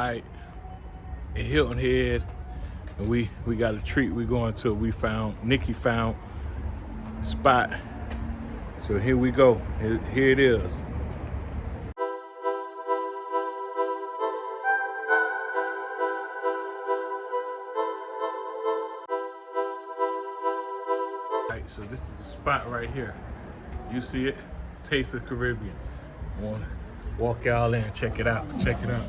Right in Hilton Head, and we got a treat. We going to. Nikki found a spot. So here we go. Here it is. Right, so this is the spot right here. You see it? Taste of the Caribbean. I want to walk y'all in, check it out. Check it out.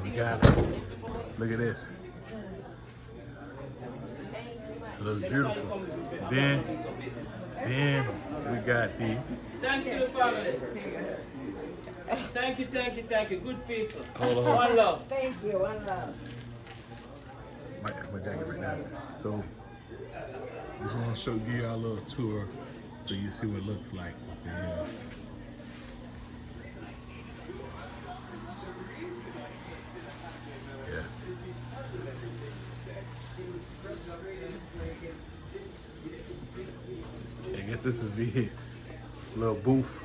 We got it. Look at this. It looks beautiful. Then we got the. Thanks to the family. Thank you. Good people. Hold on. One love. Thank you, one love. My jacket right now. So just want to give y'all a little tour so you see what it looks like up in here. I guess this is the little booth,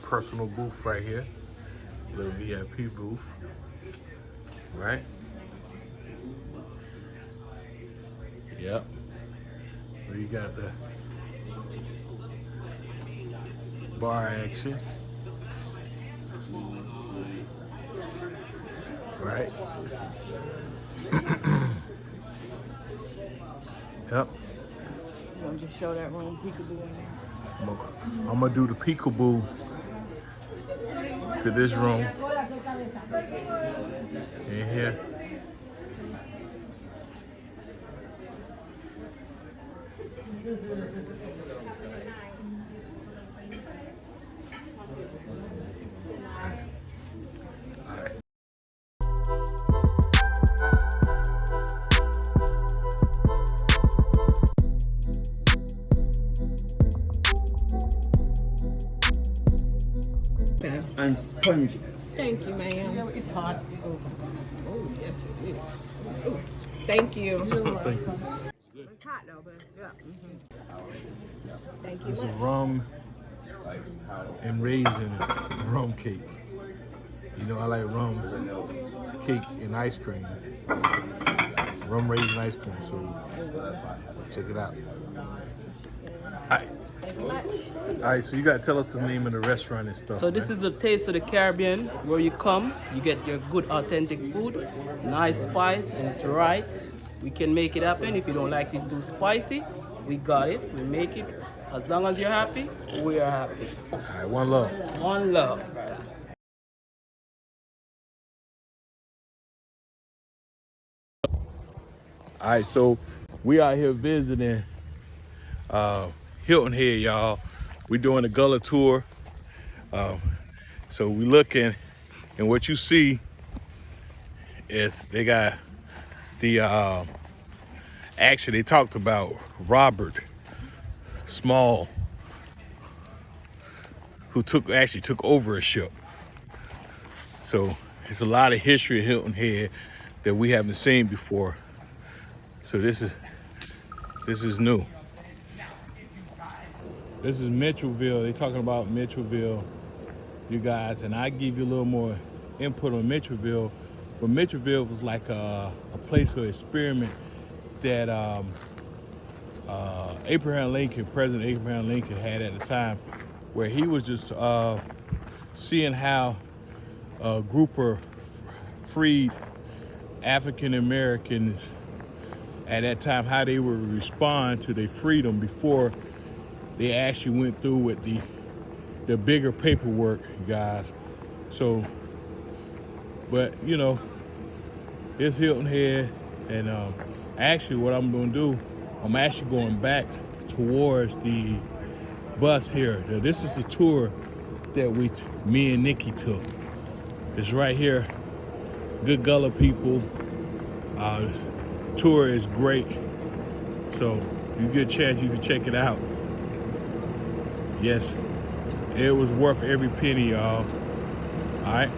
personal booth right here, little VIP booth, right? Yep. So you got the bar action, right? Yep. You want to just show that room peekaboo in there? I'm gonna do the peekaboo to this room in here. And spongy. Thank you, ma'am. It's hot. Oh, yes, it is. Oh, thank you. Thank you. It's hot though, but yeah. Thank you This is much. rum and raisin rum cake. You know I like rum cake and ice cream. Rum raisin ice cream. So check it out. Alright, so you gotta tell us the name of the restaurant and stuff. So this is a taste of the Caribbean, where you come, you get your good authentic food, nice spice, and it's right. We can make it happen. If you don't like it too spicy, we got it. We make it. As long as you're happy, we are happy. Alright, one love. One love, brother. Alright, so we out here visiting Hilton Head, y'all. We doing the Gullah Tour. So we looking, and what you see is they got the actually they talked about Robert Small, who actually took over a ship. So it's a lot of history of Hilton Head that we haven't seen before. So this is new. This is Mitchelville. They're talking about Mitchelville, you guys, and I give you a little more input on Mitchelville. But Mitchelville was like a place of experiment that President Abraham Lincoln had at the time, where he was just seeing how a group of freed African Americans at that time, how they would respond to their freedom before they actually went through with the bigger paperwork, guys. So, but you know, it's Hilton Head, and actually what I'm gonna do, I'm actually going back towards the bus here. Now, this is the tour that me and Nikki took. It's right here. Good Gullah people. Tour is great. So you get a chance, you can check it out. Yes, it was worth every penny, y'all. All right.